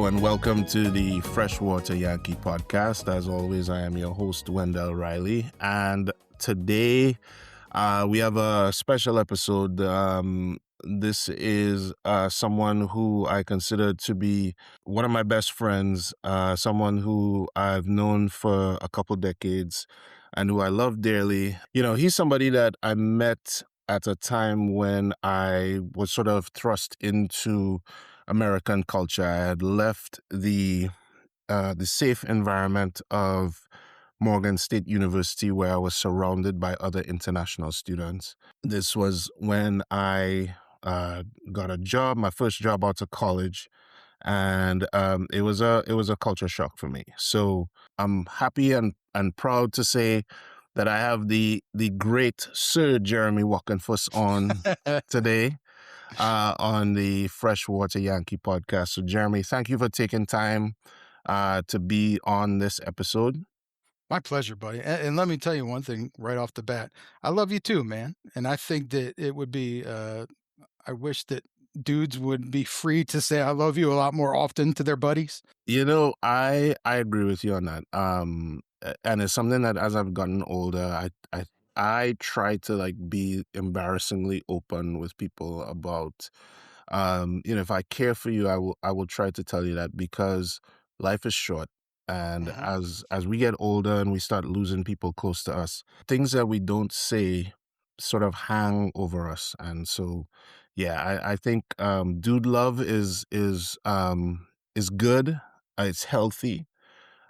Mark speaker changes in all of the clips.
Speaker 1: and welcome to the Freshwater Yankee podcast. As always, I am your host, Wendell Riley, and today we have a special episode. This is someone who I consider to be one of my best friends, someone who I've known for a couple decades and who I love dearly. You know, he's somebody that I met at a time when I was sort of thrust into American culture. I had left the safe environment of Morgan State University, where I was surrounded by other international students. This was when I got a job, my first job out of college, and it was a culture shock for me. So I'm happy and proud to say that I have the great Sir Jeremy Wockenfuss on today on the Freshwater Yankee podcast. So Jeremy, thank you for taking time to be on this episode.
Speaker 2: My pleasure, buddy. And let me tell you one thing right off the bat. I love you too, man. And I think that it would be, I wish that dudes would be free to say I love you a lot more often to their buddies.
Speaker 1: You know, I agree with you on that. And it's something that as I've gotten older, I try to be embarrassingly open with people about, if I care for you, I will try to tell you that, because life is short. And as we get older and we start losing people close to us, things that we don't say sort of hang over us. And so, yeah, I think dude love is good. It's healthy.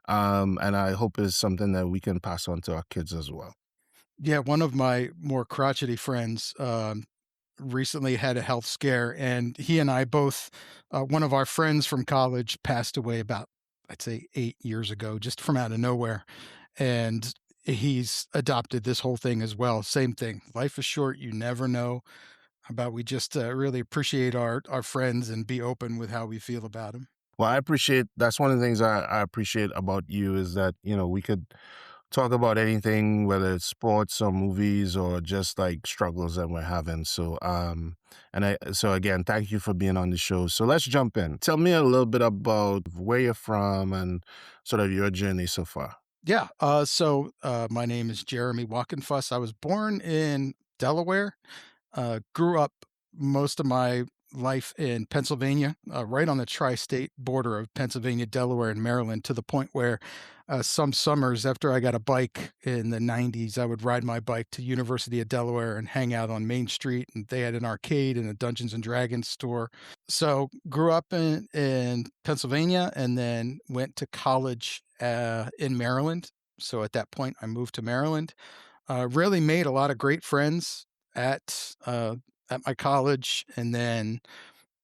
Speaker 1: And I hope it's something that we can pass on to our kids as well.
Speaker 2: Yeah, one of my more crotchety friends recently had a health scare, and he and I both, one of our friends from college passed away about, I'd say 8 years ago, just from out of nowhere. And he's adopted this whole thing as well. Same thing. Life is short. You never know. We just really appreciate our friends and be open with how we feel about them.
Speaker 1: Well, that's one of the things I appreciate about you, is that, we could talk about anything, whether it's sports or movies or just struggles that we're having. So, so again, thank you for being on the show. So let's jump in. Tell me a little bit about where you're from and sort of your journey so far.
Speaker 2: Yeah. So my name is Jeremy Wockenfuss. I was born in Delaware, grew up most of my life in Pennsylvania, right on the tri-state border of Pennsylvania, Delaware, and Maryland, to the point where some summers after I got a bike in the 90s, I would ride my bike to University of Delaware and hang out on Main Street, and they had an arcade and a Dungeons and Dragons store. So grew up in Pennsylvania and then went to college in Maryland. So at that point, I moved to Maryland. Really made a lot of great friends at my college. And then,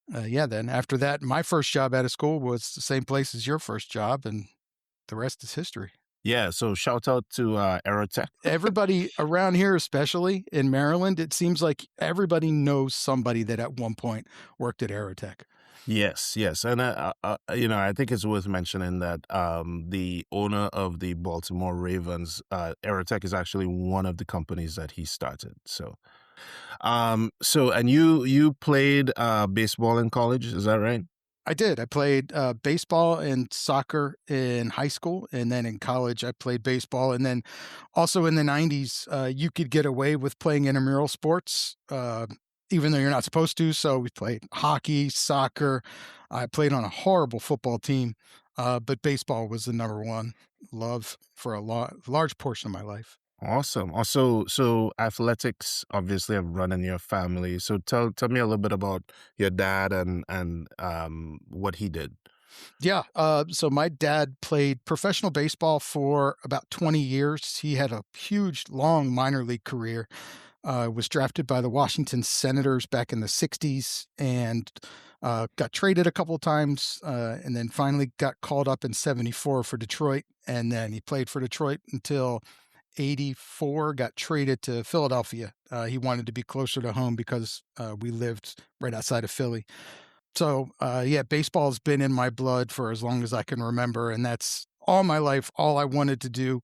Speaker 2: then after that, my first job out of school was the same place as your first job, and the rest is history.
Speaker 1: Yeah, so shout out to Aerotech.
Speaker 2: Everybody around here, especially in Maryland, it seems like everybody knows somebody that at one point worked at Aerotech.
Speaker 1: Yes. And, I think it's worth mentioning that the owner of the Baltimore Ravens, Aerotech, is actually one of the companies that he started. So, and you played baseball in college, is that right?
Speaker 2: I did. I played baseball and soccer in high school, and then in college I played baseball. And then also in the 90s, you could get away with playing intramural sports, even though you're not supposed to. So we played hockey, soccer. I played on a horrible football team, but baseball was the number one love for a large portion of my life.
Speaker 1: Awesome. Also, so athletics obviously have run in your family. So tell me a little bit about your dad and what he did.
Speaker 2: Yeah. So my dad played professional baseball for about 20 years. He had a huge, long minor league career. Was drafted by the Washington Senators back in the 60s and got traded a couple of times, and then finally got called up in 74 for Detroit. And then he played for Detroit until 84, got traded to Philadelphia. He wanted to be closer to home because we lived right outside of Philly. So, baseball has been in my blood for as long as I can remember. And that's all my life. All I wanted to do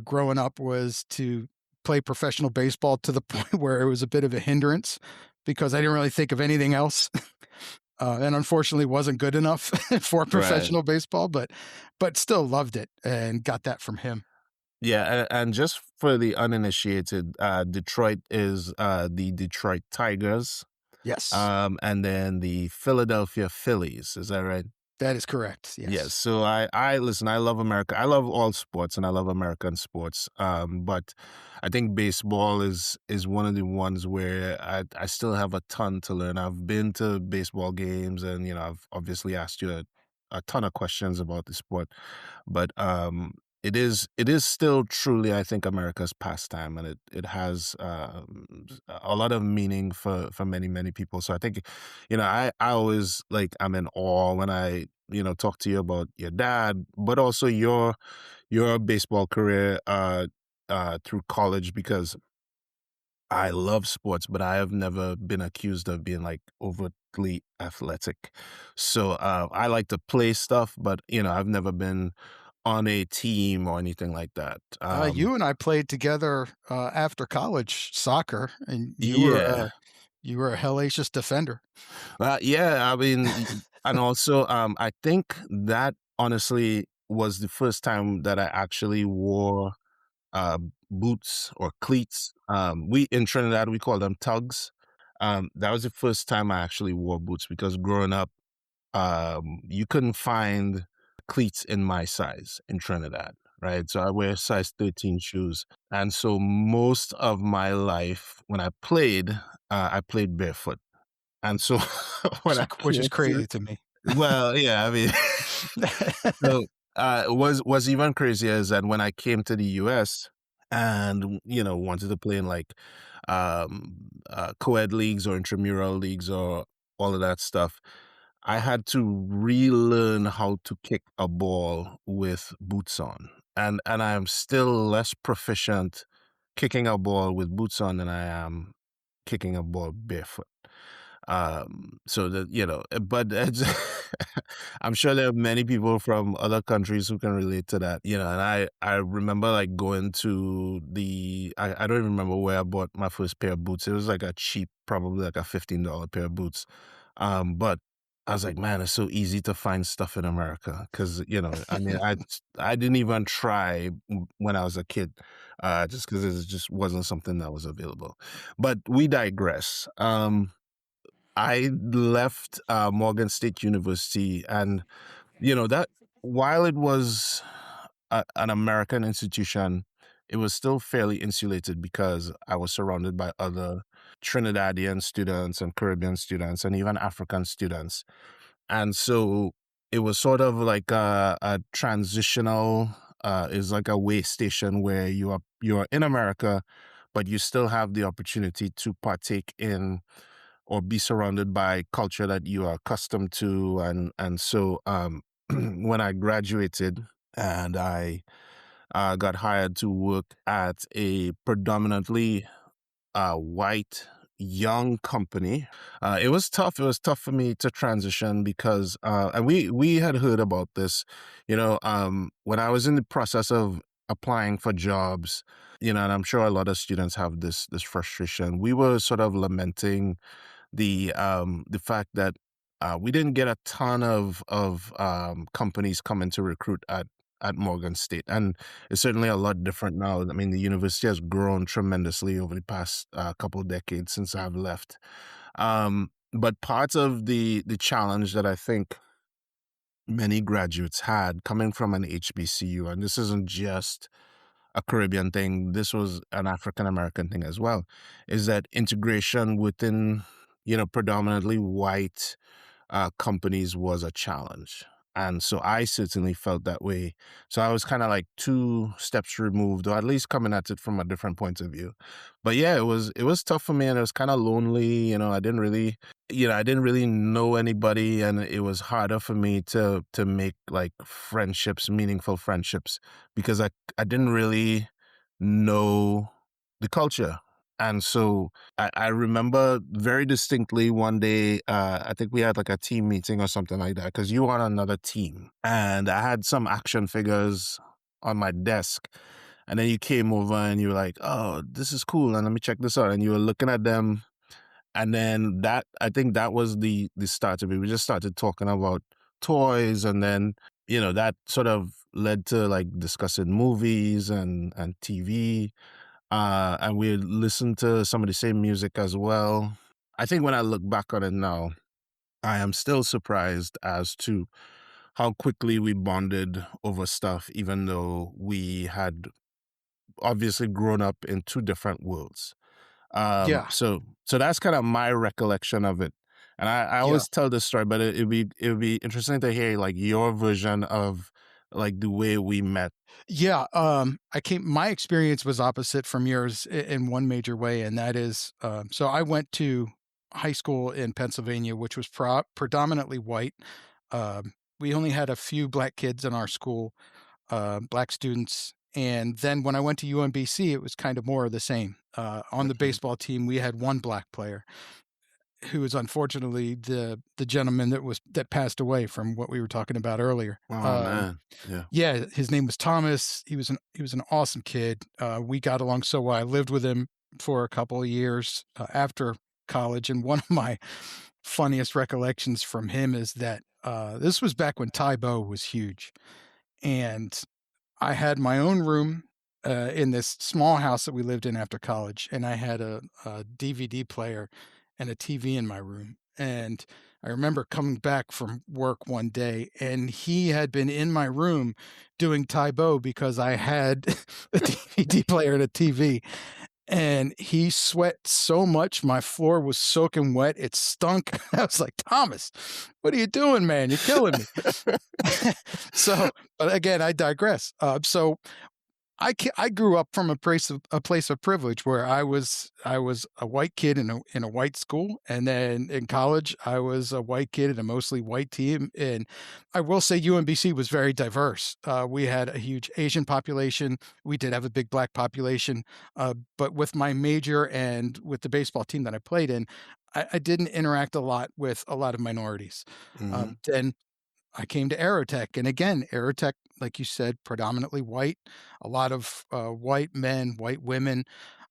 Speaker 2: growing up was to play professional baseball, to the point where it was a bit of a hindrance because I didn't really think of anything else. and unfortunately wasn't good enough for
Speaker 1: Right.
Speaker 2: professional baseball, but still loved it and got that from him.
Speaker 1: Yeah, and just for the uninitiated, Detroit is the Detroit Tigers,
Speaker 2: Yes,
Speaker 1: and then the Philadelphia Phillies. Is that right?
Speaker 2: that is correct.
Speaker 1: Yes.
Speaker 2: Yes.
Speaker 1: So I listen. I love America. I love all sports, and I love American sports. But I think baseball is one of the ones where I still have a ton to learn. I've been to baseball games, and I've obviously asked you a ton of questions about the sport. But it is still truly, I think, America's pastime, and it has a lot of meaning for many people. So I think, I always, like, I'm in awe when I talk to you about your dad, but also your baseball career through college, because I love sports, but I have never been accused of being like overtly athletic. So I like to play stuff, but I've never been on a team or anything like that.
Speaker 2: You and I played together after college soccer, and
Speaker 1: Yeah,
Speaker 2: you were a hellacious defender.
Speaker 1: yeah. I mean, and also, I think that honestly was the first time that I actually wore uh, boots or cleats. We in Trinidad we call them tugs. That was the first time I actually wore boots, because growing up, you couldn't find cleats in my size in Trinidad, right? So I wear size 13 shoes. And so most of my life when I played barefoot. And so when I
Speaker 2: Which is
Speaker 1: came to,
Speaker 2: crazy to me.
Speaker 1: well, yeah, I mean, so was even crazier is that when I came to the US and wanted to play in like co-ed leagues or intramural leagues or all of that stuff, I had to relearn how to kick a ball with boots on. And I am still less proficient kicking a ball with boots on than I am kicking a ball barefoot. So that, but it's, I'm sure there are many people from other countries who can relate to that, and I remember like going to I don't even remember where I bought my first pair of boots. It was like a cheap, probably like a $15 pair of boots. But I was like, man, it's so easy to find stuff in America, because, I mean, I didn't even try when I was a kid, just because it just wasn't something that was available. But we digress. I left Morgan State University, and that while it was an American institution, it was still fairly insulated because I was surrounded by other Trinidadian students and Caribbean students and even African students. And so it was sort of like a transitional, is like a way station where you're in America, but you still have the opportunity to partake in or be surrounded by culture that you are accustomed to. And so when I graduated and I got hired to work at a predominantly white young company. It was tough. It was tough for me to transition because, and we had heard about this, when I was in the process of applying for jobs, and I'm sure a lot of students have this frustration. We were sort of lamenting the fact that we didn't get a ton of companies coming to recruit at Morgan State, and it's certainly a lot different now. I mean, the university has grown tremendously over the past couple of decades since I've left. But part of the challenge that I think many graduates had coming from an HBCU, and this isn't just a Caribbean thing, this was an African American thing as well, is that integration within, predominantly white companies was a challenge. And so I certainly felt that way. So I was kind of like two steps removed, or at least coming at it from a different point of view. But yeah, it was tough for me, and it was kind of lonely. I didn't really know anybody, and it was harder for me to make like friendships, meaningful friendships, because I didn't really know the culture. And so I remember very distinctly one day, I think we had like a team meeting or something like that, because you were on another team. And I had some action figures on my desk. And then you came over and you were like, oh, this is cool. And let me check this out. And you were looking at them. And then I think that was the start of it. We just started talking about toys, and then that sort of led to like discussing movies and TV. And we listened to some of the same music as well. I think when I look back on it now, I am still surprised as to how quickly we bonded over stuff, even though we had obviously grown up in two different worlds.
Speaker 2: Yeah,
Speaker 1: So that's kind of my recollection of it. And I
Speaker 2: yeah.
Speaker 1: always tell this story, but it'd be interesting to hear like your version of like the way we met.
Speaker 2: Yeah, my experience was opposite from yours in one major way, and that is, so I went to high school in Pennsylvania, which was predominantly white. We only had a few black kids in our school, black students. And then when I went to UMBC, it was kind of more of the same. On the
Speaker 1: Mhm.
Speaker 2: baseball team, we had one black player who is unfortunately the gentleman that passed away from what we were talking about earlier.
Speaker 1: Oh man. Yeah.
Speaker 2: Yeah, his name was Thomas. He was an awesome kid. We got along so well. I lived with him for a couple of years after college, and one of my funniest recollections from him is that this was back when Tybo was huge, and I had my own room in this small house that we lived in after college, and I had a DVD player and a TV in my room. And I remember coming back from work one day, and he had been in my room doing Tybo because I had a DVD player and a TV. And he sweat so much, my floor was soaking wet. It stunk. I was like, Thomas, what are you doing, man? You're killing me. So, but again, I digress. So I grew up from a place of privilege where I was a white kid in a white school, and then in college I was a white kid in a mostly white team. And I will say UMBC was very diverse. We had a huge Asian population. We did have a big black population, but with my major and with the baseball team that I played in, I didn't interact a lot with a lot of minorities.
Speaker 1: Hmm.
Speaker 2: Then I came to Aerotech, and again, Aerotech, like you said, predominantly white, a lot of white men, white women.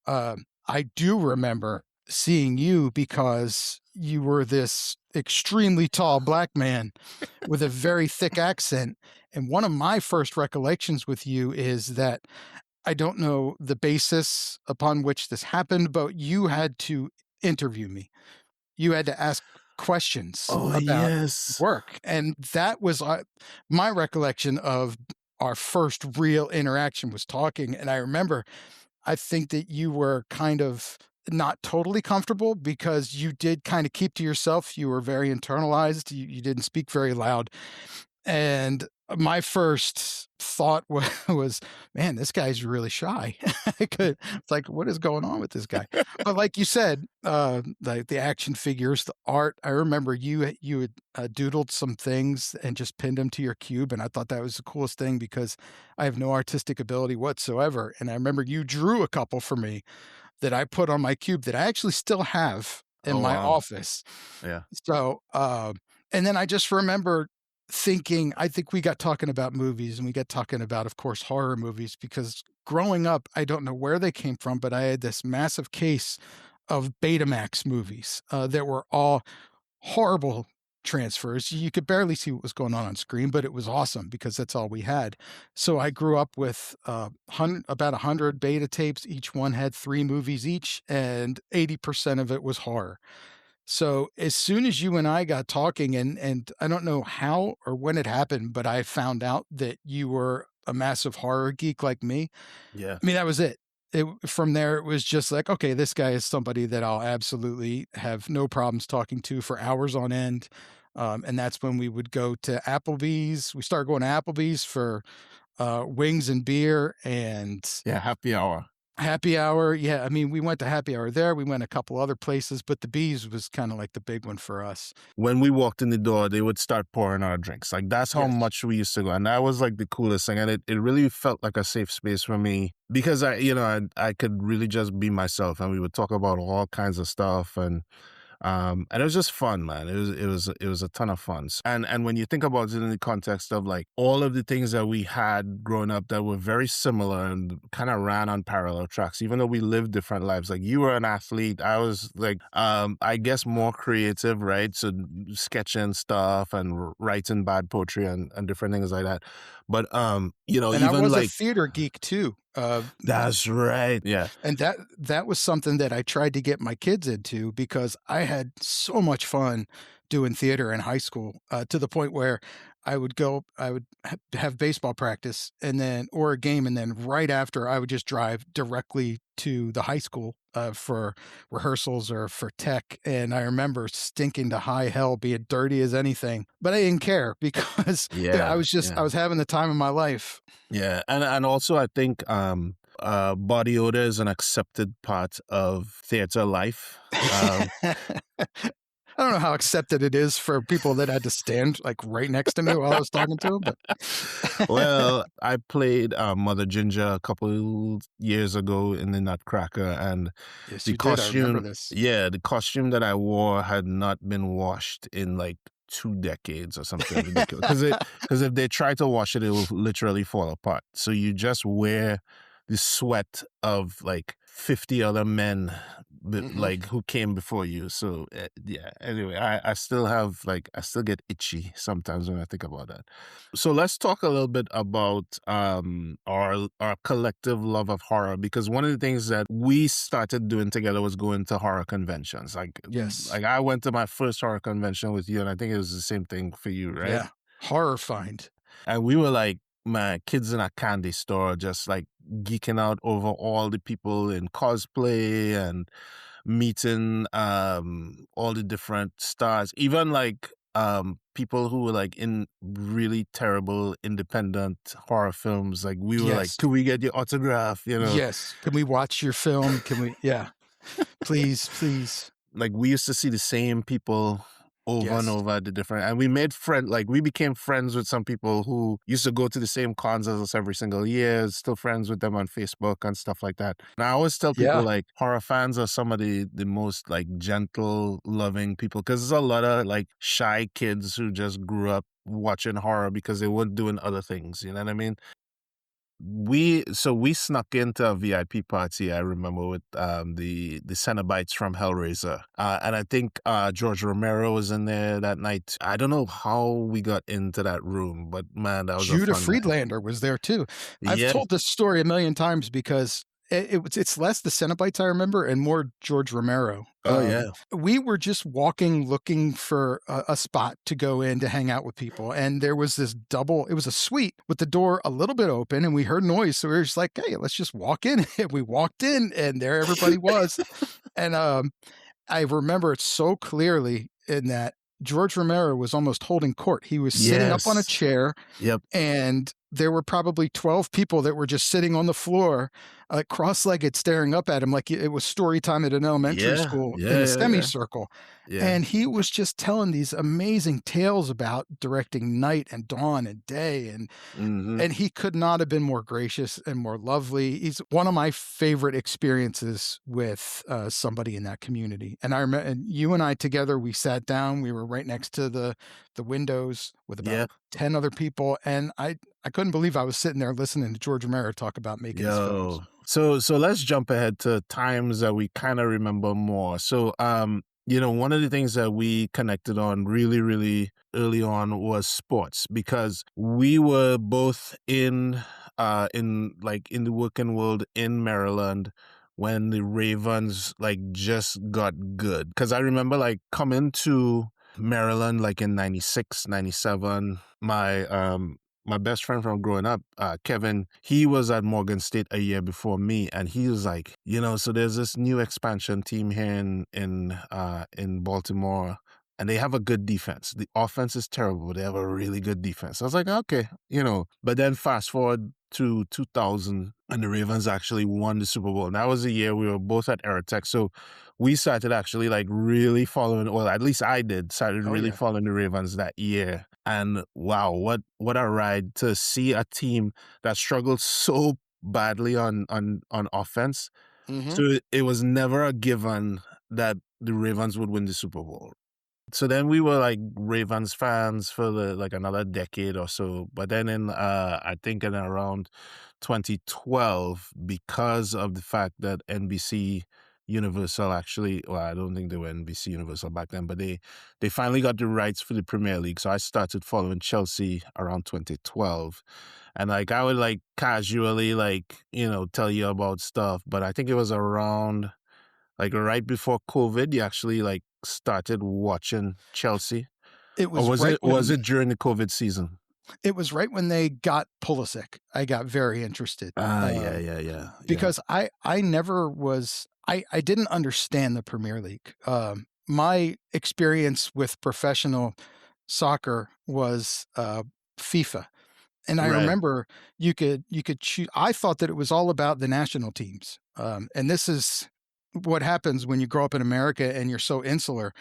Speaker 2: I do remember seeing you because you were this extremely tall black man with a very thick accent. And one of my first recollections with you is that I don't know the basis upon which this happened, but you had to interview me. You had to ask questions
Speaker 1: Oh
Speaker 2: about
Speaker 1: yes.
Speaker 2: work, and that was, my recollection of our first real interaction was talking. And I remember, I think that you were kind of not totally comfortable because you did kinda keep to yourself. You were very internalized. You didn't speak very loud. And my first thought was, "Man, this guy's really shy." It's like, "What is going on with this guy?" But like you said, the action figures, the art, I remember you had, doodled some things and just pinned them to your cube, and I thought that was the coolest thing because I have no artistic ability whatsoever. And I remember you drew a couple for me that I put on my cube that I actually still have in
Speaker 1: Oh
Speaker 2: my
Speaker 1: wow.
Speaker 2: office.
Speaker 1: Yeah.
Speaker 2: So, and then I just remember thinking, I think we got talking about movies, and we got talking about, of course, horror movies, because growing up, I don't know where they came from, but I had this massive case of Betamax movies that were all horrible transfers. You could barely see what was going on screen, but it was awesome because that's all we had. So I grew up with about 100 beta tapes. Each one had 3 movies each, and 80% of it was horror. So as soon as you and I got talking, and I don't know how or when it happened, but I found out that you were a massive horror geek like me.
Speaker 1: Yeah.
Speaker 2: I mean, that was it. From there, it was just like, okay, this guy is somebody that I'll absolutely have no problems talking to for hours on end. And that's when we would go to Applebee's. We started going to Applebee's for wings and beer and
Speaker 1: Yeah. Happy hour.
Speaker 2: happy hour. Yeah, I mean, we went to happy hour there. We went a couple other places, but the Bees was kind of like the big one for us.
Speaker 1: When we walked in the door, they would start pouring our drinks. Like that's how
Speaker 2: Yes.
Speaker 1: much we used to go. And that was like the coolest thing. And it really felt like a safe space for me because I could really just be myself, and we would talk about all kinds of stuff. And And it was just fun, man. It was a ton of fun. And when you think about it in the context of like all of the things that we had growing up that were very similar and kind of ran on parallel tracks, even though we lived different lives. Like you were an athlete, I was like, I guess more creative, right? So sketching stuff and writing bad poetry and different things like that. But
Speaker 2: And I
Speaker 1: even
Speaker 2: was a
Speaker 1: like
Speaker 2: theater geek too.
Speaker 1: that's right, yeah,
Speaker 2: And that was something that I tried to get my kids into because I had so much fun doing theater in high school, to the point where I would have baseball practice and then or a game, and then right after I would just drive directly to the high school for rehearsals or for tech. And I remember stinking to high hell, being dirty as anything, but I didn't care because
Speaker 1: yeah,
Speaker 2: I
Speaker 1: yeah.
Speaker 2: was having the time of my life.
Speaker 1: Yeah, and also I think body odor is an accepted part of theater life.
Speaker 2: I don't know how accepted it is for people that had to stand like right next to me while I was talking to him, but
Speaker 1: Well, I played Mother Ginger a couple years ago in the Nutcracker, and
Speaker 2: yes,
Speaker 1: the
Speaker 2: you did. I remember
Speaker 1: costume,
Speaker 2: this.
Speaker 1: yeah, the costume that I wore had not been washed in like 2 decades or something ridiculous. Because if they try to wash it, it will literally fall apart. So you just wear the sweat of like 50 other men,
Speaker 2: Mhm.
Speaker 1: like who came before you. So yeah. Anyway, I still have like I still get itchy sometimes when I think about that. So let's talk a little bit about our collective love of horror, because one of the things that we started doing together was going to horror conventions.
Speaker 2: Yes.
Speaker 1: Like I went to my first horror convention with you, and I think it was the same thing for you, right?
Speaker 2: Yeah. Horror find.
Speaker 1: And we were like my kids in a candy store, just like geeking out over all the people in cosplay and meeting all the different stars, even like people who were like in really terrible independent horror films. Like we were like,
Speaker 2: Yes.
Speaker 1: could we get your autograph?
Speaker 2: Yes. Can we watch your film? Can we yeah. Please, please.
Speaker 1: Like we used to see the same people over and
Speaker 2: Yes.
Speaker 1: over at the different, and we made friend like we became friends with some people who used to go to the same cons as us every single year, still friends with them on Facebook and stuff like that. And I always tell people
Speaker 2: Yeah.
Speaker 1: like horror fans are some of the most like gentle, loving people, because there's a lot of like shy kids who just grew up watching horror because they weren't doing other things, you know what I mean? We snuck into a VIP party, I remember, with the Cenobites from Hellraiser. And I think George Romero was in there that night. I don't know how we got into that room, but man, that was a
Speaker 2: Judah
Speaker 1: fun night.
Speaker 2: Friedlander was there too. I've
Speaker 1: Yeah.
Speaker 2: told this story a million times because it's less the Cenobites I remember and more George Romero.
Speaker 1: Oh yeah.
Speaker 2: We were just walking looking for a spot to go in to hang out with people, and there was this double. It was a suite with the door a little bit open, and we heard noise, so we were just like, "Hey, let's just walk in." And we walked in, and there everybody was. And I remember it so clearly in that George Romero was almost holding court. He was sitting up on a
Speaker 1: Yes.
Speaker 2: chair,
Speaker 1: Yep.
Speaker 2: and there were probably 12 people that were just sitting on the floor, like cross-legged, staring up at him like it was story time at an elementary
Speaker 1: Yeah.
Speaker 2: school in
Speaker 1: Yeah.
Speaker 2: a
Speaker 1: Yeah. Yeah.
Speaker 2: semicircle.
Speaker 1: Yeah.
Speaker 2: And he was just telling these amazing tales about directing night and dawn and day,
Speaker 1: Mm-hmm.
Speaker 2: and he could not have been more gracious and more lovely. He's one of my favorite experiences with somebody in that community. And I remember, and you and I together, we sat down. We were right next to the windows with about
Speaker 1: Yeah.
Speaker 2: 10 other people, and I couldn't believe I was sitting there listening to George Romero talk about making his films.
Speaker 1: Yo. So let's jump ahead to times that we kind of remember more. So one of the things that we connected on really, really early on was sports, because we were both in the working world in Maryland when the Ravens like just got good. Cause I remember like coming to Maryland like in 96, 97. My best friend from growing up, Kevin, he was at Morgan State a year before me, and he was like, so there's this new expansion team here in Baltimore, and they have a good defense. The offense is terrible, but they have a really good defense. I was like, okay, But then fast forward to 2000, and the Ravens actually won the Super Bowl. And that was the year we were both at Aerotech, so we started actually like really following. Well, at least I did. Started
Speaker 2: Oh
Speaker 1: really
Speaker 2: yeah.
Speaker 1: following the Ravens that year. And wow, what a ride to see a team that struggled so badly on offense.
Speaker 2: Hmm.
Speaker 1: So it was never a given that the Ravens would win the Super Bowl. So then we were like Ravens fans for like another decade or so. But then I think in around 2012, because of the fact that NBC Universal actually, well, I don't think they were NBC Universal back then, but they finally got the rights for the Premier League. So I started following Chelsea around 2012. And like I would like casually like, tell you about stuff, but I think it was around like right before COVID, you actually like started watching Chelsea,
Speaker 2: It
Speaker 1: or
Speaker 2: was right
Speaker 1: was
Speaker 2: when
Speaker 1: it during the COVID season?
Speaker 2: they got Pulisic. I got very interested.
Speaker 1: Yeah.
Speaker 2: Because I never was I didn't understand the Premier League. My experience with professional soccer was FIFA. And I
Speaker 1: Right,
Speaker 2: remember you could choose. I thought that it was all about the national teams, and this is what happens when you grow up in America and you're so insular.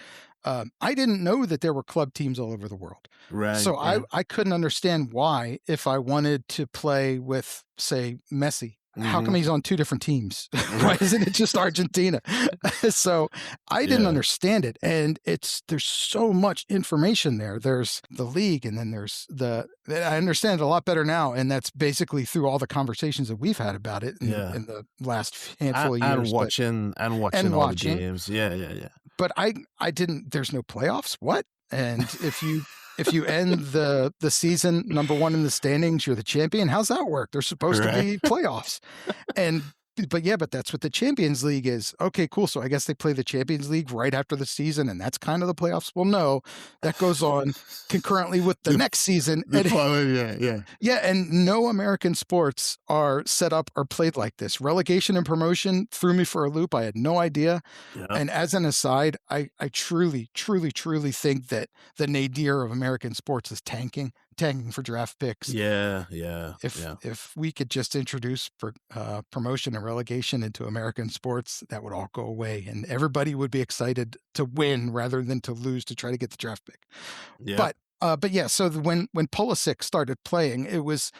Speaker 2: I didn't know that there were club teams all over the world,
Speaker 1: right,
Speaker 2: so
Speaker 1: right.
Speaker 2: I couldn't understand why, if I wanted to play with, say, Messi, how come
Speaker 1: Mm-hmm.
Speaker 2: he's on two different teams? Why
Speaker 1: Right.
Speaker 2: isn't it just Argentina? So I didn't
Speaker 1: Yeah,
Speaker 2: understand it, and there's so much information there. There's the league, and then there's I understand it a lot better now, and that's basically through all the conversations that we've had about it
Speaker 1: yeah.
Speaker 2: in the last handful of
Speaker 1: And
Speaker 2: years. But
Speaker 1: watching
Speaker 2: and
Speaker 1: all the
Speaker 2: watching,
Speaker 1: games. Yeah.
Speaker 2: but I didn't. There's no playoffs. What? And if you end the season number one in the standings, you're the champion. How's that work? There's supposed to
Speaker 1: Right.
Speaker 2: be playoffs. And but that's what the Champions League is. Okay, cool. So I guess they play the Champions League right after the season, and that's kind of the playoffs. Well, no, that goes on concurrently with the
Speaker 1: The
Speaker 2: next season.
Speaker 1: the following, yeah.
Speaker 2: Yeah, and no American sports are set up or played like this. Relegation and promotion threw me for a loop. I had no idea.
Speaker 1: Yeah.
Speaker 2: And as an aside, I truly, truly, truly think that the nadir of American sports is tanking for draft picks.
Speaker 1: Yeah.
Speaker 2: If we could just introduce promotion and relegation into American sports, that would all go away, and everybody would be excited to win rather than to lose to try to get the draft pick.
Speaker 1: Yeah.
Speaker 2: But yeah, so when Pulisic started playing, it was,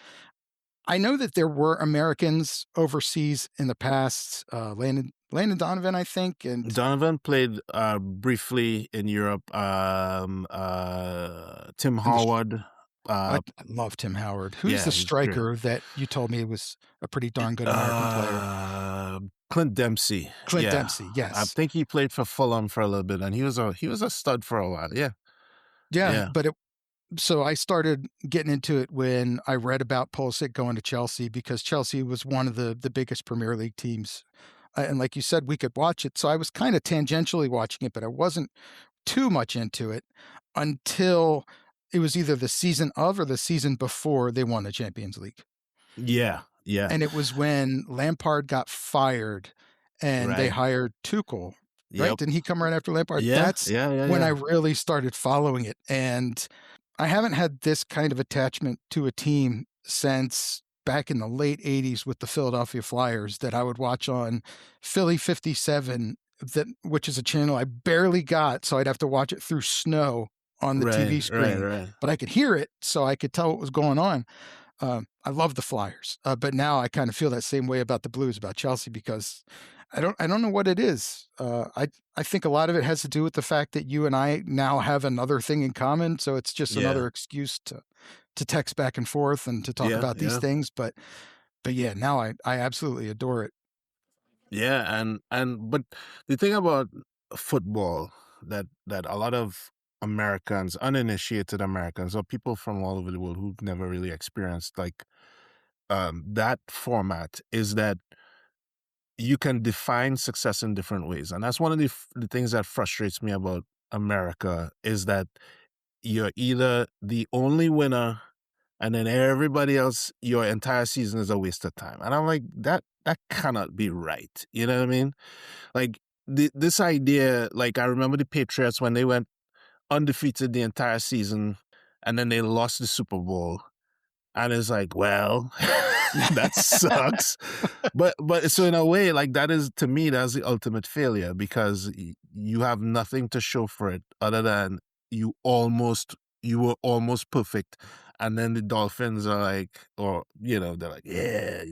Speaker 2: I know that there were Americans overseas in the past, Landon Donovan, I think, and
Speaker 1: Donovan played briefly in Europe. Tim
Speaker 2: and
Speaker 1: Howard.
Speaker 2: I love Tim Howard. Who's
Speaker 1: Yeah,
Speaker 2: the
Speaker 1: he's great.
Speaker 2: striker that you told me was a pretty darn good American player?
Speaker 1: Clint Dempsey.
Speaker 2: Clint
Speaker 1: Yeah.
Speaker 2: Dempsey,
Speaker 1: I
Speaker 2: yes.
Speaker 1: think he played for Fulham for a little bit, and he was a stud for a while. Yeah.
Speaker 2: Yeah,
Speaker 1: Yeah.
Speaker 2: but so I started getting into it when I read about Pulisic going to Chelsea, because Chelsea was one of the biggest Premier League teams. And like you said, we could watch it. So I was kind of tangentially watching it, but I wasn't too much into it until it was either the season of or the season before they won the Champions League.
Speaker 1: Yeah.
Speaker 2: And it was when Lampard got fired and they
Speaker 1: Right.
Speaker 2: hired Tuchel, right?
Speaker 1: Yep.
Speaker 2: Didn't he come right after Lampard?
Speaker 1: Yeah.
Speaker 2: That's
Speaker 1: Yeah.
Speaker 2: when I really started following it. And I haven't had this kind of attachment to a team since back in the late 80s with the Philadelphia Flyers, that I would watch on Philly 57, which is a channel I barely got, so I'd have to watch it through snow on the TV screen.
Speaker 1: Right.
Speaker 2: But I could hear it, so I could tell what was going on. I love the Flyers, but now I kind of feel that same way about the Blues, about Chelsea, because I don't know what it is. I think a lot of it has to do with the fact that you and I now have another thing in common, so it's just another excuse to text back and forth and to talk about these things. But yeah, now I absolutely adore it.
Speaker 1: Yeah, but the thing about football that a lot of Americans, uninitiated Americans, or people from all over the world who've never really experienced like that format, is that you can define success in different ways, and that's one of the things that frustrates me about America, is that you're either the only winner, and then everybody else, your entire season is a waste of time. And I'm like, that cannot be right. You know what I mean? Like this idea, like I remember the Patriots when they went undefeated the entire season, and then they lost the Super Bowl. And it's like, well, that sucks. But so in a way, like that is, to me, that's the ultimate failure, because you have nothing to show for it other than you were almost perfect and then the Dolphins are like, or they're like, yeah,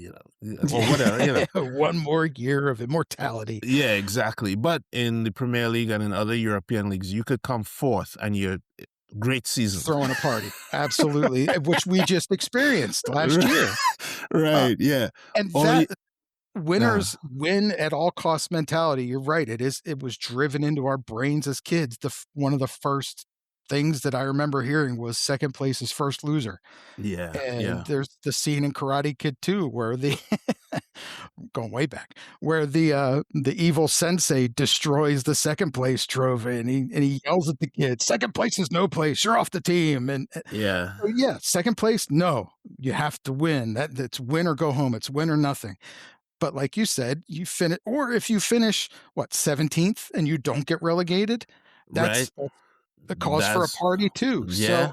Speaker 1: or whatever.
Speaker 2: One more year of immortality.
Speaker 1: Yeah, exactly. But in the Premier League and in other European leagues, you could come fourth and you're great season.
Speaker 2: Throwing a party. Absolutely. Which we just experienced last year.
Speaker 1: Right. Yeah.
Speaker 2: And
Speaker 1: Or
Speaker 2: that
Speaker 1: you,
Speaker 2: winners win at all cost mentality. You're right. It was driven into our brains as kids. One of the first things that I remember hearing was second place is first loser.
Speaker 1: yeah.
Speaker 2: And
Speaker 1: Yeah.
Speaker 2: there's the scene in Karate Kid 2 where the going way back, where the evil sensei destroys the second place trophy and he yells at the kid, second place is no place, you're off the team. And
Speaker 1: Yeah.
Speaker 2: so yeah, second place, no, you have to win. That's win or go home. It's win or nothing. But like you said, you finish, or if you finish what 17th and you don't get relegated,
Speaker 1: Right.
Speaker 2: that's a cause for a
Speaker 1: That's
Speaker 2: party too.
Speaker 1: yeah.
Speaker 2: So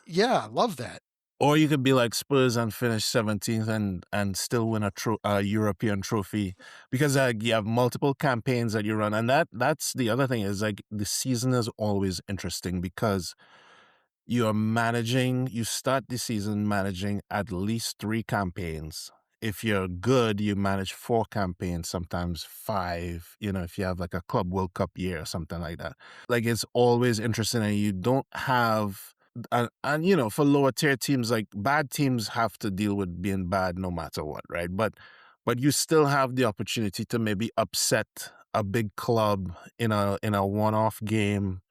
Speaker 2: yeah, I love that.
Speaker 1: Or you could be like Spurs and finish 17th and still win a European trophy, because you have multiple campaigns that you run, and that's the other thing is like the season is always interesting because you start the season managing at least 3 campaigns. If you're good, you manage 4 campaigns, sometimes 5, if you have like a Club World Cup year or something like that. Like it's always interesting, and you don't have, and for lower tier teams, like bad teams have to deal with being bad no matter what, right? But you still have the opportunity to maybe upset a big club in a one-off game,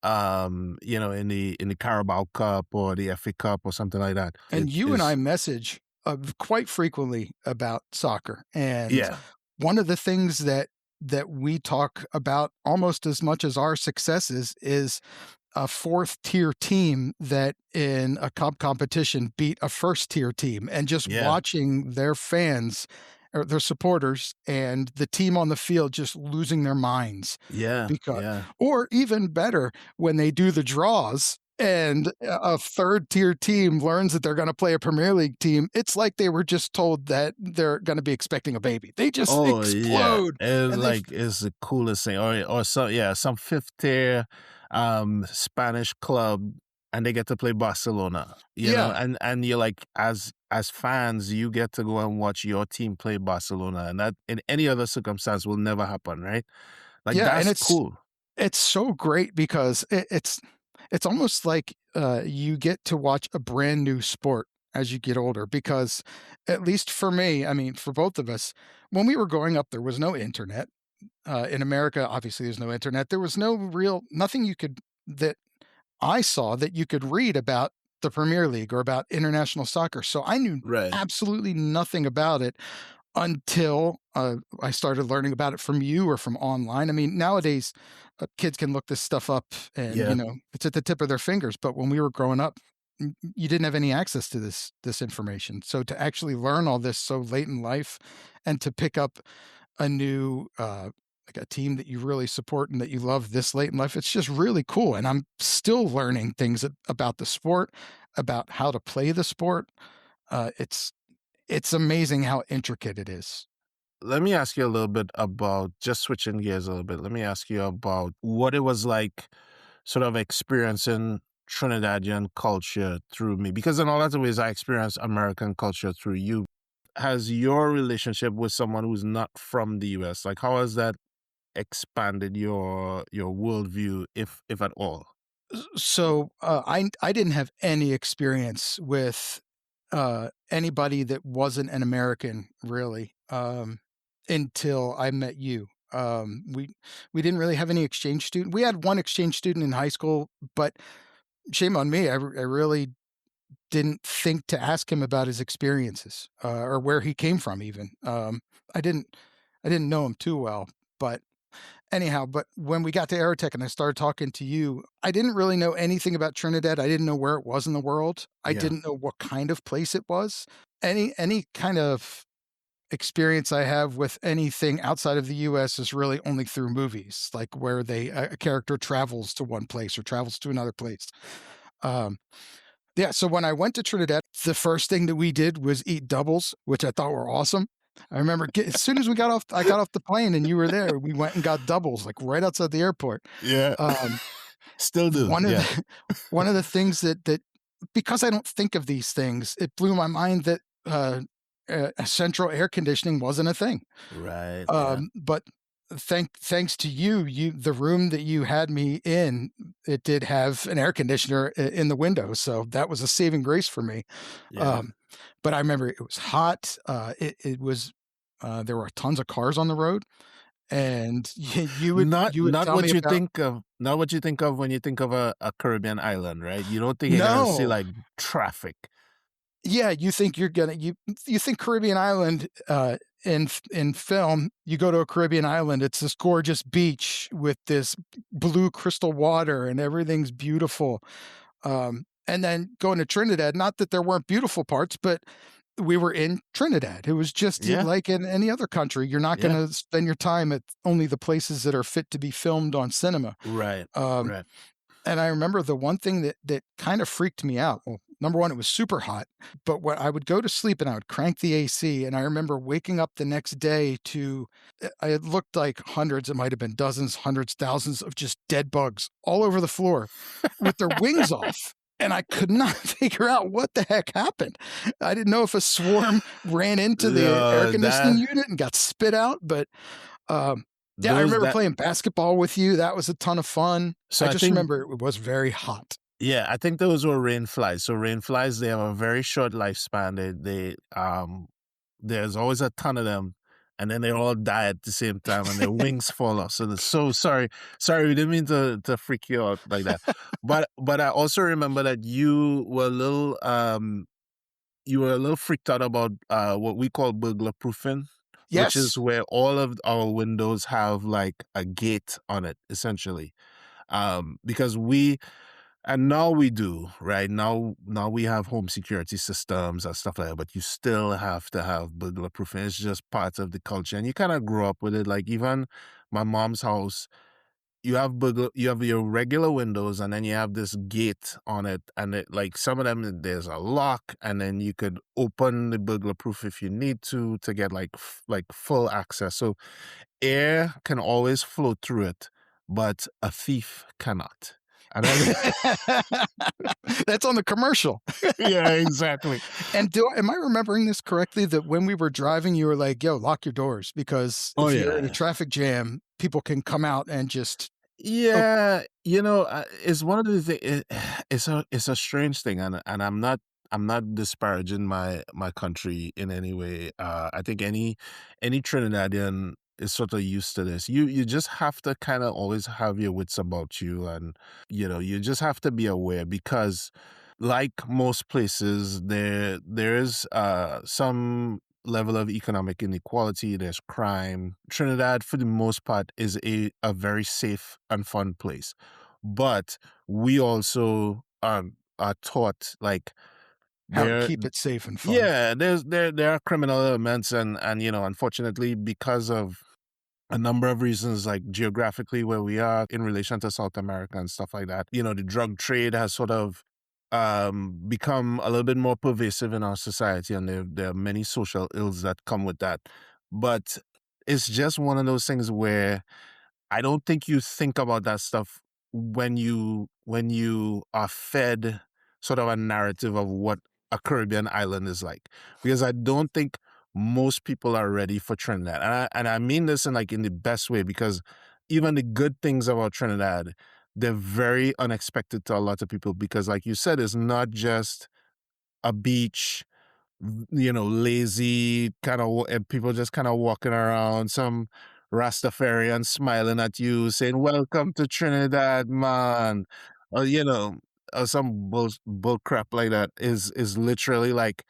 Speaker 1: in the Carabao Cup or the FA Cup or something like that.
Speaker 2: And
Speaker 1: It
Speaker 2: you and I
Speaker 1: is,
Speaker 2: message quite frequently about soccer. And
Speaker 1: yeah,
Speaker 2: one of the things that we talk about almost as much as our successes is a fourth tier team that in a cup competition beat a first tier team, and just
Speaker 1: yeah,
Speaker 2: watching their fans or their supporters and the team on the field just losing their minds
Speaker 1: yeah,
Speaker 2: because,
Speaker 1: yeah.
Speaker 2: or even better, when they do the draws and a third tier team learns that they're going to play a Premier League team, it's like they were just told that they're going to be expecting a baby. They just
Speaker 1: Oh yeah,
Speaker 2: explode
Speaker 1: and
Speaker 2: and they
Speaker 1: like it's the coolest thing. Or some fifth tier Spanish club, and they get to play Barcelona.
Speaker 2: yeah.
Speaker 1: And you're like, as fans, you get to go and watch your team play Barcelona, and that in any other circumstance will never happen, right? Like
Speaker 2: Yeah, and
Speaker 1: that's cool.
Speaker 2: it's so great because it's almost like you get to watch a brand new sport as you get older. Because at least for me, I mean, for both of us, when we were growing up, there was no internet. In America, obviously, there's no internet. There was nothing you could that I saw that you could read about the Premier League or about international soccer. So I knew
Speaker 1: Right.
Speaker 2: absolutely nothing about it until I started learning about it from you or from online. I mean, nowadays kids can look this stuff up and
Speaker 1: Yeah.
Speaker 2: it's at the tip of their fingers. But when we were growing up, you didn't have any access to this information. So to actually learn all this so late in life, and to pick up a new like a team that you really support and that you love this late in life, it's just really cool. And I'm still learning things about the sport, about how to play the sport. It's amazing how intricate it is.
Speaker 1: Let me ask you a little bit about, just switching gears a little bit. Let me ask you about what it was like sort of experiencing Trinidadian culture through me, because in a lot of ways I experienced American culture through you. Has your relationship with someone who's not from the US, like how has that expanded your worldview, if at all?
Speaker 2: So I didn't have any experience with anybody that wasn't an American really, until I met you. We didn't really have any exchange student. We had one exchange student in high school, but shame on me. I really didn't think to ask him about his experiences or where he came from. Even I didn't I didn't know him too well, but anyhow, but when we got to Aerotech and I started talking to you, I didn't really know anything about Trinidad. I didn't know where it was in the world. I
Speaker 1: Yeah.
Speaker 2: didn't know what kind of place it was. Any kind of experience I have with anything outside of the US is really only through movies, like where a character travels to one place or travels to another place. Um, yeah, so when I went to Trinidad, the first thing that we did was eat doubles, which I thought were awesome. I remember as soon as I got off the plane and you were there, we went and got doubles, like right outside the airport.
Speaker 1: Yeah.
Speaker 2: Um,
Speaker 1: Still do.
Speaker 2: one of
Speaker 1: Yeah.
Speaker 2: the one of the things that because I don't think of these things, it blew my mind that central air conditioning wasn't a thing.
Speaker 1: Right. Yeah.
Speaker 2: But thanks to you, the room that you had me in, it did have an air conditioner in the window, so that was a saving grace for me.
Speaker 1: Yeah.
Speaker 2: Um, but I remember it was hot. It was there were tons of cars on the road, and
Speaker 1: Not
Speaker 2: you would
Speaker 1: not
Speaker 2: tell me
Speaker 1: what you
Speaker 2: about
Speaker 1: think of, not what you think of when you think of a Caribbean island, right? You don't think you're gonna see
Speaker 2: no.
Speaker 1: like traffic.
Speaker 2: Yeah, you think you think Caribbean island, in film, you go to a Caribbean island, it's this gorgeous beach with this blue crystal water and everything's beautiful. And then going to Trinidad, not that there weren't beautiful parts, but we were in Trinidad. It was just
Speaker 1: Yeah.
Speaker 2: like in any other country. You're not
Speaker 1: Yeah.
Speaker 2: gonna spend your time at only the places that are fit to be filmed on cinema.
Speaker 1: Right.
Speaker 2: Um,
Speaker 1: Right.
Speaker 2: and I remember the one thing that kind of freaked me out. Well, number one, it was super hot, but when I would go to sleep and I would crank the AC, and I remember waking up the next day to it looked like hundreds, it might have been dozens, hundreds, thousands of just dead bugs all over the floor with their wings off. And I could not figure out what the heck happened. I didn't know if a swarm ran into the air conditioning
Speaker 1: That
Speaker 2: unit and got spit out, but um, yeah, I
Speaker 1: those
Speaker 2: remember
Speaker 1: that
Speaker 2: playing basketball with you. That was a ton of fun.
Speaker 1: so
Speaker 2: I
Speaker 1: I
Speaker 2: just
Speaker 1: think
Speaker 2: remember it was very hot.
Speaker 1: Yeah, I think those were rain flies. So rain flies, they have a very short lifespan. There's always a ton of them, and then they all die at the same time, and their wings fall off. So so sorry, sorry, we didn't mean to freak you out like that. But I also remember that you were a little freaked out about what we call burglar proofing, which is
Speaker 2: Yes.
Speaker 1: where all of our windows have like a gate on it, essentially. Because we and now we do, right? Now we have home security systems and stuff like that, but you still have to have burglar proofing. It's just part of the culture. And you kind of grow up with it. Like even my mom's house, you have your regular windows and then you have this gate on it. And it like some of them there's a lock, and then you could open the burglar proof if you need to get like like full access. So air can always flow through it, but a thief cannot. And I
Speaker 2: That's on the commercial.
Speaker 1: Yeah, exactly.
Speaker 2: And am I remembering this correctly that when we were driving, you were like, "Yo, lock your doors because
Speaker 1: Oh,
Speaker 2: if you're in a
Speaker 1: yeah.
Speaker 2: traffic jam, people can come out and just." Oh,
Speaker 1: Yeah, it's one of the it's a strange thing, and I'm not disparaging my country in any way. I think any Trinidadian is sort of used to this. You just have to kind of always have your wits about you, and you just have to be aware because, like most places, there is some level of economic inequality, there's crime. Trinidad, for the most part, is a very safe and fun place. But we also are taught like
Speaker 2: how to
Speaker 1: there
Speaker 2: keep it safe and fun.
Speaker 1: yeah, there are criminal elements, and unfortunately because of a number of reasons, like geographically where we are in relation to South America and stuff like that. The drug trade has sort of become a little bit more pervasive in our society, and there are many social ills that come with that. But it's just one of those things where I don't think you think about that stuff when you are fed sort of a narrative of what a Caribbean island is like, because I don't think most people are ready for Trinidad, and I mean this in the best way, because even the good things about Trinidad, they're very unexpected to a lot of people, because like you said, it's not just a beach, lazy kind of people just kind of walking around, some Rastafarian smiling at you saying, "Welcome to Trinidad, man," or or some bull crap like that. Is literally like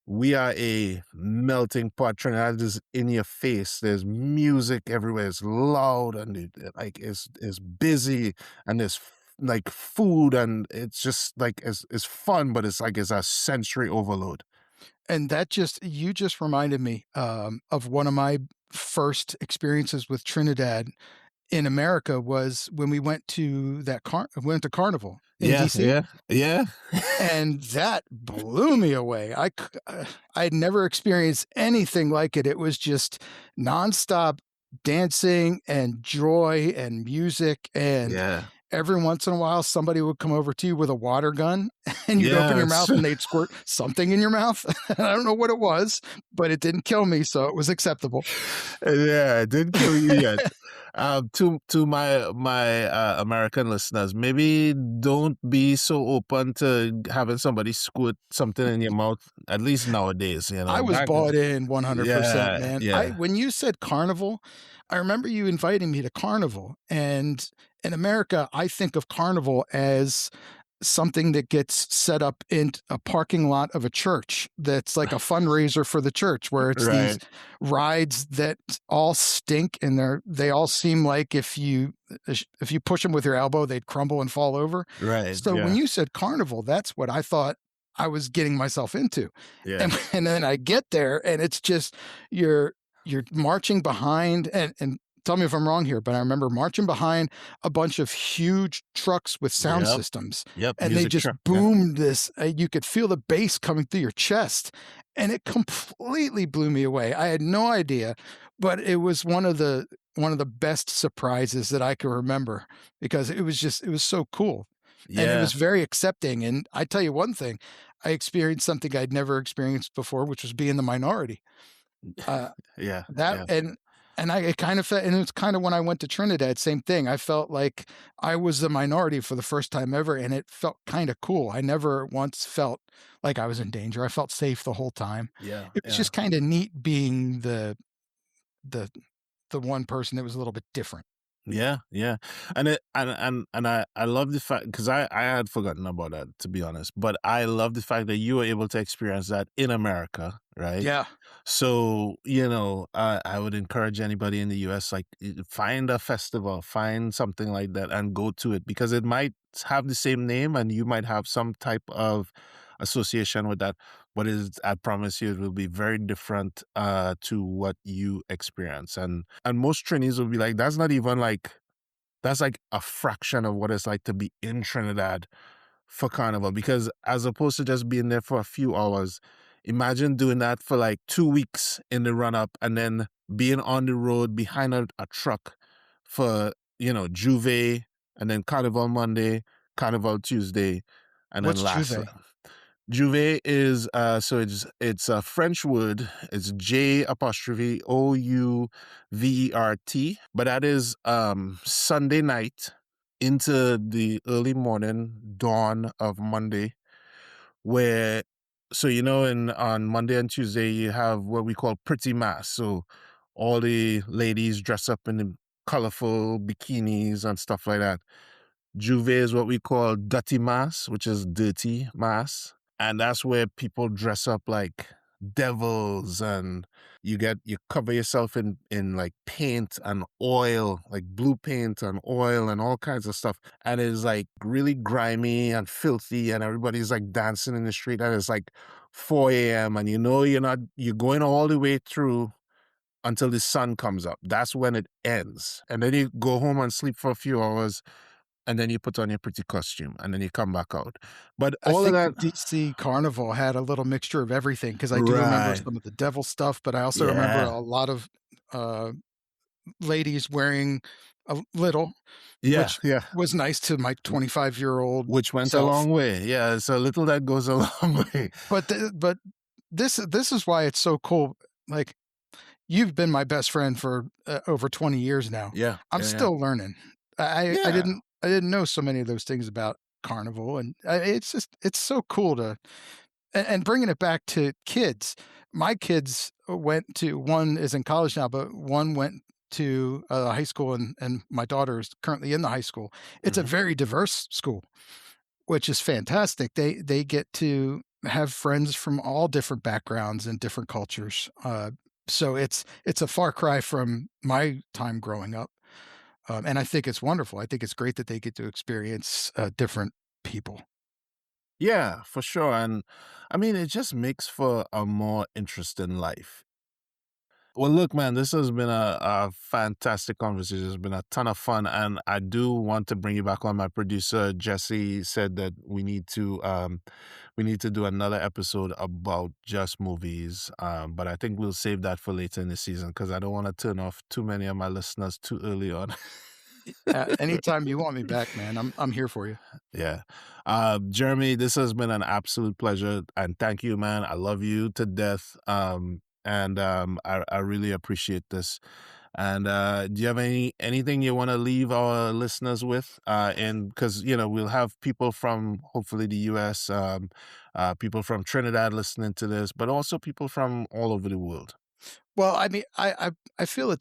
Speaker 1: we are a melting pot. Trinidad is in your face. There's music everywhere. It's loud and like it's busy, and there's like food, and it's just like it's fun, but it's like it's a sensory overload.
Speaker 2: And that you just reminded me of one of my first experiences with Trinidad in America was when we went to went to Carnival in
Speaker 1: Yeah,
Speaker 2: DC.
Speaker 1: yeah, yeah.
Speaker 2: And that blew me away. I'd never experienced anything like it. It was just nonstop dancing and joy and music, and
Speaker 1: Yeah.
Speaker 2: every once in a while, somebody would come over to you with a water gun, and you'd open your
Speaker 1: Yes.
Speaker 2: mouth and they'd squirt something in your mouth. I don't know what it was, but it didn't kill me, so it was acceptable.
Speaker 1: Yeah, it didn't kill you yet. To my American listeners, maybe don't be so open to having somebody squirt something in your mouth. At least nowadays,
Speaker 2: I was
Speaker 1: Back,
Speaker 2: bought in 100%,
Speaker 1: yeah,
Speaker 2: man. I
Speaker 1: yeah,
Speaker 2: When you said carnival, I remember you inviting me to carnival, and in America, I think of carnival as something that gets set up in a parking lot of a church that's like a fundraiser for the church, where it's these
Speaker 1: right,
Speaker 2: rides that all stink, and they all seem like if you push them with your elbow, they'd crumble and fall over.
Speaker 1: right,
Speaker 2: So when
Speaker 1: yeah,
Speaker 2: you said carnival, that's what I thought I was getting myself into.
Speaker 1: yeah,
Speaker 2: And then I get there, and it's just you're you're marching behind, and tell me if I'm wrong here, but I remember marching behind a bunch of huge trucks with sound
Speaker 1: yep,
Speaker 2: systems,
Speaker 1: yep.
Speaker 2: and they
Speaker 1: Music
Speaker 2: just
Speaker 1: truck, yeah,
Speaker 2: boomed this. You could feel the bass coming through your chest, and it completely blew me away. I had no idea, but it was one of the best surprises that I can remember, because it was so cool, and it
Speaker 1: yeah,
Speaker 2: was very accepting. And I tell you one thing, I experienced something I'd never experienced before, which was being the minority. Uh,
Speaker 1: yeah,
Speaker 2: that
Speaker 1: yeah,
Speaker 2: and I it kind of felt, and it was kind of when I went to Trinidad, same thing. I felt like I was the minority for the first time ever, and it felt kind of cool. I never once felt like I was in danger. I felt safe the whole time.
Speaker 1: yeah,
Speaker 2: It was
Speaker 1: yeah.
Speaker 2: just kind of neat being the the one person that was a little bit different.
Speaker 1: Yeah, yeah, and I love the fact because I had forgotten about that, to be honest, but I love the fact that you were able to experience that in America, right?
Speaker 2: Yeah.
Speaker 1: So I would encourage anybody in the U.S. like find a festival, find something like that, and go to it because it might have the same name, and you might have some type of association with that, but I promise you, it will be very different to what you experience. And most trainees will be like, that's like a fraction of what it's like to be in Trinidad for carnival. Because as opposed to just being there for a few hours, imagine doing that for like 2 weeks in the run up and then being on the road behind a truck for, Juve and then Carnival Monday, Carnival Tuesday, and then
Speaker 2: What's
Speaker 1: last.
Speaker 2: Juve?
Speaker 1: Juve is so it's a French word. It's J apostrophe OUVERT, but that is Sunday night into the early morning dawn of Monday, where in on Monday and Tuesday you have what we call pretty mass. So all the ladies dress up in the colorful bikinis and stuff like that. Juve is what we call dirty mass, which is dirty mass. And that's where people dress up like devils and you cover yourself in like paint and oil, like blue paint and oil and all kinds of stuff. And it's like really grimy and filthy and everybody's like dancing in the street and it's like 4 a.m. and you're going all the way through until the sun comes up. That's when it ends. And then you go home and sleep for a few hours and then you put on your pretty costume and then you come back out. But
Speaker 2: I
Speaker 1: all of
Speaker 2: think the
Speaker 1: that,
Speaker 2: DC Carnival had a little mixture of everything, because I do remember
Speaker 1: right.
Speaker 2: some of the devil stuff, but I also remember
Speaker 1: Yeah.
Speaker 2: a lot of uh, ladies wearing a little,
Speaker 1: Yeah.
Speaker 2: which
Speaker 1: Yeah.
Speaker 2: was nice to my 25-year-old
Speaker 1: Which went a
Speaker 2: self.
Speaker 1: long way. Yeah. It's a little that goes a long way.
Speaker 2: But this is why it's so cool. Like, you've been my best friend for over 20 years now.
Speaker 1: Yeah.
Speaker 2: I'm
Speaker 1: Yeah. Yeah.
Speaker 2: still learning.
Speaker 1: Yeah.
Speaker 2: I didn't know so many of those things about carnival, and it's so cool to and bringing it back to kids. My kids went to one is in college now, but one went to high school, and my daughter is currently in the high school. It's a
Speaker 1: Hmm.
Speaker 2: very diverse school, which is fantastic. They get to have friends from all different backgrounds and different cultures. So it's a far cry from my time growing up, and I think it's wonderful. I think it's great that they get to experience different people.
Speaker 1: Yeah, for sure. And I mean, it just makes for a more interesting life. Well, look, man, this has been a fantastic conversation. It's been a ton of fun, and I do want to bring you back on. My producer Jesse said that we need to do another episode about just movies, but I think we'll save that for later in the season because I don't want to turn off too many of my listeners too early on.
Speaker 2: Anytime you want me back, man, I'm here for you.
Speaker 1: Yeah. Jeremy, this has been an absolute pleasure. And thank you, man. I love you to death. I really appreciate this. And do you have anything you want to leave our listeners with? And because, we'll have people from hopefully the US, people from Trinidad listening to this, but also people from all over the world.
Speaker 2: Well, I mean, I feel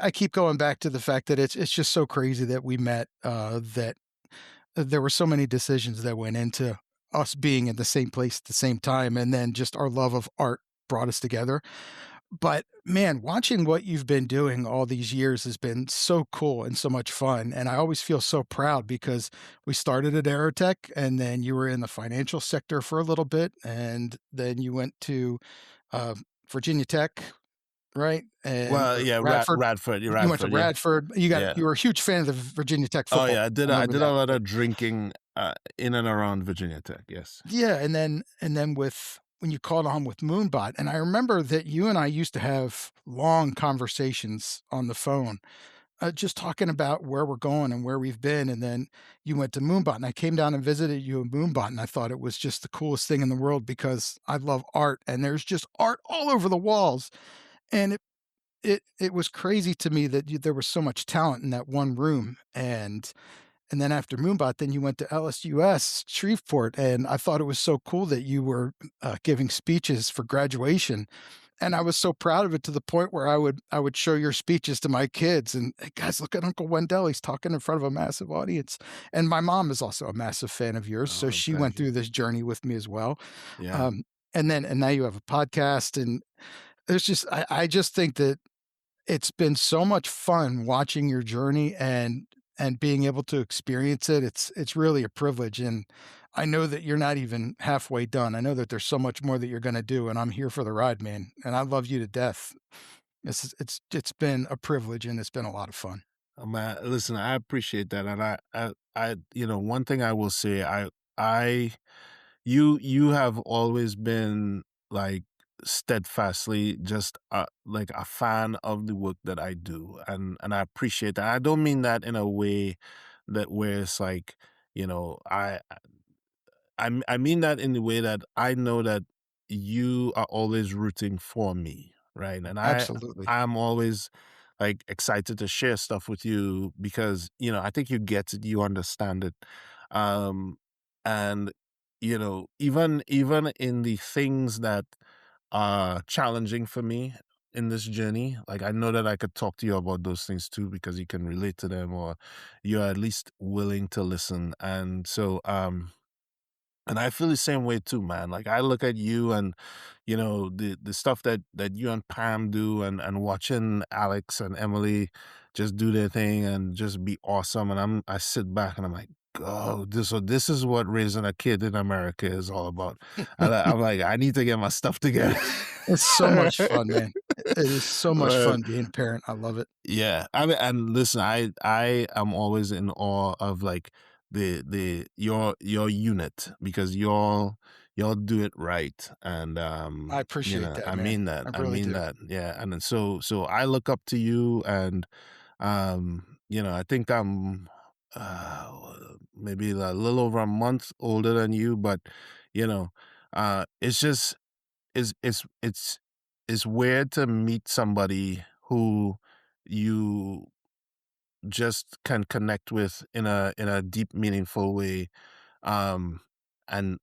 Speaker 2: I keep going back to the fact that it's just so crazy that we met, that there were so many decisions that went into us being in the same place at the same time, and then just our love of art brought us together. But man, watching what you've been doing all these years has been so cool and so much fun. And I always feel so proud because we started at Aerotech and then you were in the financial sector for a little bit. And then you went to uh, Virginia Tech, right? And
Speaker 1: Well,
Speaker 2: or
Speaker 1: yeah,
Speaker 2: Radford. You went to
Speaker 1: Radford, yeah.
Speaker 2: Radford.
Speaker 1: Yeah.
Speaker 2: You were a huge fan of the Virginia Tech
Speaker 1: Oh
Speaker 2: football.
Speaker 1: yeah, I
Speaker 2: Remember
Speaker 1: did a
Speaker 2: that?
Speaker 1: lot of drinking in and around Virginia Tech. Yes.
Speaker 2: Yeah, and then with when you called on with Moonbot, and I remember that you and I used to have long conversations on the phone, just talking about where we're going and where we've been. And then you went to Moonbot, and I came down and visited you at Moonbot, and I thought it was just the coolest thing in the world because I love art, and there's just art all over the walls. And it was crazy to me that there was so much talent in that one room. And then after Moonbot, then you went to LSUS Shreveport, and I thought it was so cool that you were giving speeches for graduation, and I was so proud of it to the point where I would show your speeches to my kids, and "Hey, guys, look at Uncle Wendell. He's talking in front of a massive audience." And my mom is also a massive fan of yours, so
Speaker 1: Oh,
Speaker 2: she
Speaker 1: thank
Speaker 2: went
Speaker 1: you.
Speaker 2: through this journey with me as well.
Speaker 1: Yeah.
Speaker 2: And now you have a podcast, and there's just I just think that it's been so much fun watching your journey and being able to experience it. It's really a privilege, and I know that you're not even halfway done. I know that there's so much more that you're gonna do, and I'm here for the ride, man, and I love you to death. It's been a privilege, and it's been a lot of fun.
Speaker 1: Man, listen, I appreciate that, and one thing I will say, I, you have always been like steadfastly just like a fan of the work that I do, and I appreciate that. I don't mean that in a way that where it's like, you know, I mean that in the way that I know that you are always rooting for me, right? And
Speaker 2: Absolutely.
Speaker 1: I'm always like excited to share stuff with you because, I think you get it, you understand it. Um and even in the things that are challenging for me in this journey, like I know that I could talk to you about those things too because you can relate to them or you're at least willing to listen. And I feel the same way too, man. Like I look at you and the stuff that you and Pam do and watching Alex and Emily just do their thing and just be awesome. And I sit back and I'm like, oh, this is what raising a kid in America is all about. I'm like, I need to get my stuff together.
Speaker 2: It's so much fun, man. It is so much
Speaker 1: But
Speaker 2: fun being a parent. I love it.
Speaker 1: yeah, I mean, and listen, I am always in awe of like the your unit because y'all do it right, and
Speaker 2: I appreciate that,
Speaker 1: I
Speaker 2: man.
Speaker 1: mean that,
Speaker 2: I
Speaker 1: I
Speaker 2: really
Speaker 1: mean
Speaker 2: do.
Speaker 1: that, yeah, and then so I look up to you, and I think I'm maybe a little over a month older than you, but you know, it's just it's it's weird to meet somebody who you just can connect with in a deep, meaningful way, um, and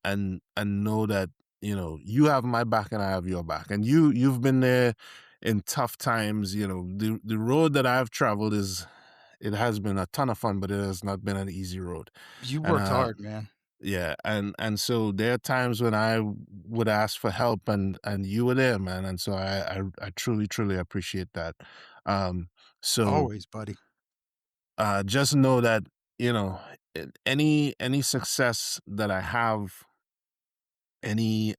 Speaker 1: know that you have my back and I have your back, and you've been there in tough times. The road that I've traveled it has been a ton of fun, but it has not been an easy road,
Speaker 2: You
Speaker 1: and
Speaker 2: worked hard, man.
Speaker 1: yeah, and so there are times when I would ask for help, and you were there, man, and so I truly truly appreciate that. Um, so
Speaker 2: Always, buddy.
Speaker 1: just know that you know any success that I have, any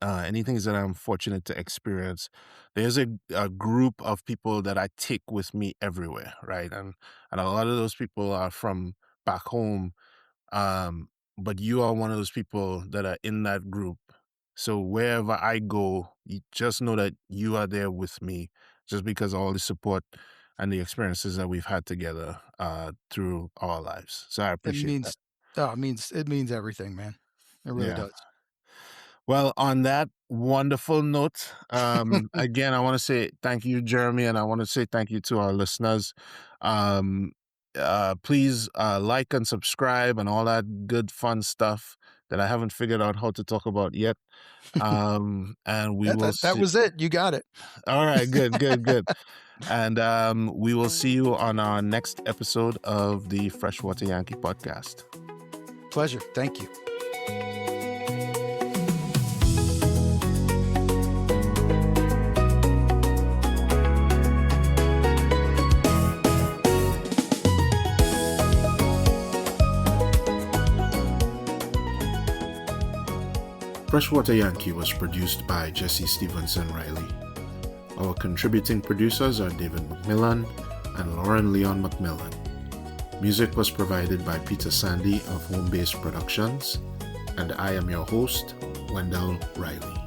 Speaker 1: things that I'm fortunate to experience, there's a group of people that I take with me everywhere, right? And a lot of those people are from back home, um, but you are one of those people that are in that group. So wherever I go, you just know that you are there with me, just because of all the support and the experiences that we've had together through our lives. So I
Speaker 2: It
Speaker 1: appreciate that.
Speaker 2: means it means everything, man. It really
Speaker 1: Yeah.
Speaker 2: does.
Speaker 1: Well, on that wonderful note, again, I want to say thank you, Jeremy, and I want to say thank you to our listeners. Um, Please like and subscribe and all that good fun stuff that I haven't figured out how to talk about yet. And we
Speaker 2: That
Speaker 1: will
Speaker 2: that that
Speaker 1: see.
Speaker 2: was it. You got it.
Speaker 1: All right, good, good, good. And we will see you on our next episode of the Freshwater Yankee podcast.
Speaker 2: Pleasure. Thank you.
Speaker 1: Freshwater Yankee was produced by Jesse Stevenson Riley. Our contributing producers are David McMillan and Lauren Leon McMillan. Music was provided by Peter Sandy of Home Base Productions, and I am your host, Wendell Riley.